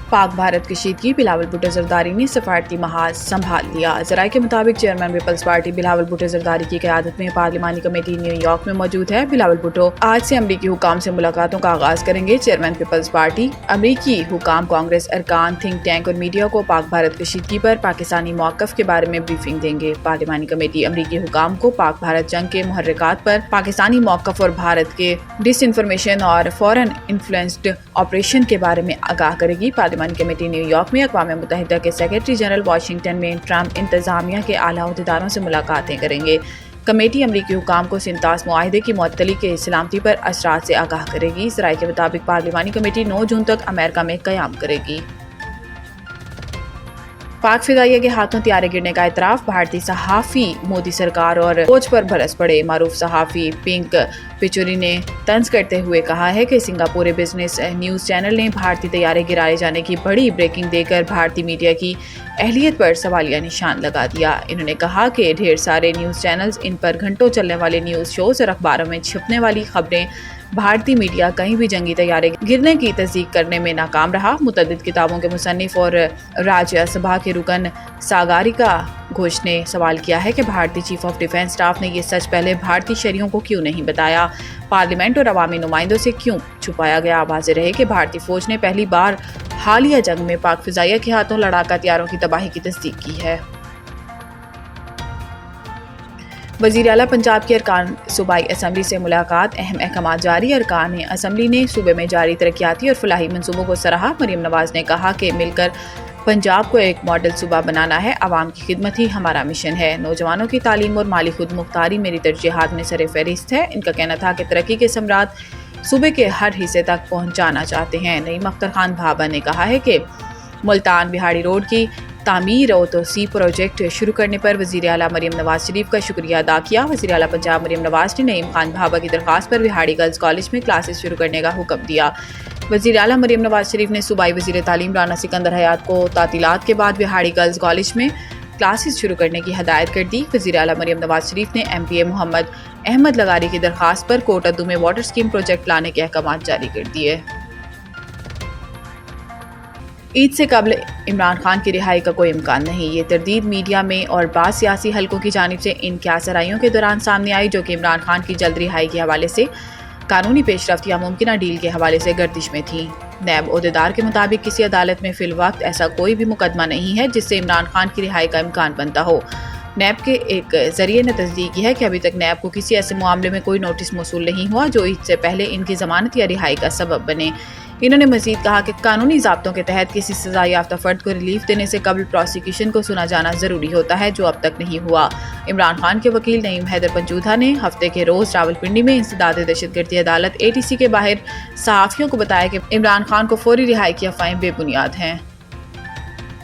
پاک بھارت کشیدگی، بلاول بھٹو زرداری نے سفارتی محاذ سنبھال لیا۔ ذرائع کے مطابق چیئرمین پیپلز پارٹی بلاول بھٹو زرداری کی قیادت میں پارلیمانی کمیٹی نیو یارک میں موجود ہے۔ بلاول بھٹو آج سے امریکی حکام سے ملاقاتوں کا آغاز کریں گے۔ چیئرمین پیپلز پارٹی امریکی حکام، کانگریس ارکان، تھنک ٹینک اور میڈیا کو پاک بھارت کشیدگی پر پاکستانی موقف کے بارے میں بریفنگ دیں گے۔ پارلیمانی کمیٹی امریکی حکام کو پاک بھارت جنگ کے محرکات پر پاکستانی موقف اور بھارت کے ڈس انفارمیشن اور فورن انفلوئنسڈ آپریشن کے بارے میں آگاہ کرے گی۔ پارلیمانی کمیٹی نیو یارک میں اقوام متحدہ کے سیکرٹری جنرل، واشنگٹن میں ٹرمپ انتظامیہ کے اعلیٰ عہدیداروں سے ملاقاتیں کریں گے۔ کمیٹی امریکی حکام کو سنتاس معاہدے کی معطلی کے سلامتی پر اثرات سے آگاہ کرے گی۔ ذرائع کے مطابق پارلیمانی کمیٹی 9 جون تک امریکہ میں قیام کرے گی۔ پاک فضائیہ کے ہاتھوں طیارے گرنے کا اعتراف، بھارتی صحافی مودی سرکار اور فوج پر برس پڑے۔ معروف صحافی پنک پچوری نے طنز کرتے ہوئے کہا ہے کہ سنگاپور بزنس نیوز چینل نے بھارتی طیارے گرائے جانے کی بڑی بریکنگ دے کر بھارتی میڈیا کی اہلیت پر سوالیہ نشان لگا دیا۔ انہوں نے کہا کہ ڈھیر سارے نیوز چینلز، ان پر گھنٹوں چلنے والے نیوز شوز اور اخباروں میں چھپنے والی خبریں، بھارتی میڈیا کہیں بھی جنگی طیارے گرنے کی تصدیق کرنے میں ناکام رہا۔ متعدد کتابوں کے مصنف اور راجیہ سبھا کے رکن ساگاریکا گھوش نے سوال کیا ہے کہ بھارتی چیف آف ڈیفنس اسٹاف نے یہ سچ پہلے بھارتی شہریوں کو کیوں نہیں بتایا، پارلیمنٹ اور عوامی نمائندوں سے کیوں چھپایا گیا۔ واضح رہے کہ بھارتی فوج نے پہلی بار حالیہ جنگ میں پاک فضائیہ کے ہاتھوں لڑاکا طیاروں کی تباہی کی تصدیق کی ہے۔ وزیر اعلیٰ پنجاب کے ارکان صوبائی اسمبلی سے ملاقات، اہم احکامات جاری۔ ارکان اسمبلی نے صوبے میں جاری ترقیاتی اور فلاحی منصوبوں کو سراہا۔ مریم نواز نے کہا کہ مل کر پنجاب کو ایک ماڈل صوبہ بنانا ہے، عوام کی خدمت ہی ہمارا مشن ہے۔ نوجوانوں کی تعلیم اور مالی خود مختاری میری ترجیحات میں سر فہرست ہے۔ ان کا کہنا تھا کہ ترقی کے ثمرات صوبے کے ہر حصے تک پہنچانا چاہتے ہیں۔ نعیم اختر خان بھابھا نے کہا ہے کہ ملتان بہاڑی روڈ کی تعمیر اور توسیع پروجیکٹ شروع کرنے پر وزیر اعلیٰ مریم نواز شریف کا شکریہ ادا کیا۔ وزیر اعلیٰ پنجاب مریم نواز نے نعیم خان بھابھا کی درخواست پر بہاڑی گرلز کالج میں کلاسز شروع کرنے کا حکم دیا۔ وزیر اعلیٰ مریم نواز شریف نے صوبائی وزیر تعلیم رانا سکندر حیات کو تعطیلات کے بعد بہاڑی گرلز کالج میں کلاسز شروع کرنے کی ہدایت کر دی۔ وزیر اعلیٰ مریم نواز شریف نے ایم پی اے محمد احمد لغاری کی درخواست پر کوٹ ادو میں واٹر اسکیم پروجیکٹ لانے کے احکامات جاری کر دیے۔ عید سے قبل عمران خان کی رہائی کا کوئی امکان نہیں، یہ تردید میڈیا میں اور بعض سیاسی حلقوں کی جانب سے ان کیاسرائیوں کے دوران سامنے آئی جو کہ عمران خان کی جلد رہائی کے حوالے سے قانونی پیش رفت یا ممکنہ ڈیل کے حوالے سے گردش میں تھیں۔ نیب عہدیدار کے مطابق کسی عدالت میں فی الوقت ایسا کوئی بھی مقدمہ نہیں ہے جس سے عمران خان کی رہائی کا امکان بنتا ہو۔ نیب کے ایک ذریعے نے تصدیق کی ہے کہ ابھی تک نیب کو کسی ایسے معاملے میں کوئی نوٹس موصول نہیں ہوا جو عید سے پہلے ان کی ضمانت یا رہائی کا سبب بنے۔ انہوں نے مزید کہا کہ قانونی ضابطوں کے تحت کسی سزا یافتہ فرد کو ریلیف دینے سے قبل پروسیکیوشن کو سنا جانا ضروری ہوتا ہے، جو اب تک نہیں ہوا۔ عمران خان کے وکیل نعیم حیدر پنجوتھا نے ہفتے کے روز راولپنڈی میں انسداد دہشت گردی عدالت ATC کے باہر صحافیوں کو بتایا کہ عمران خان کو فوری رہائی کی افواہیں بے بنیاد ہیں۔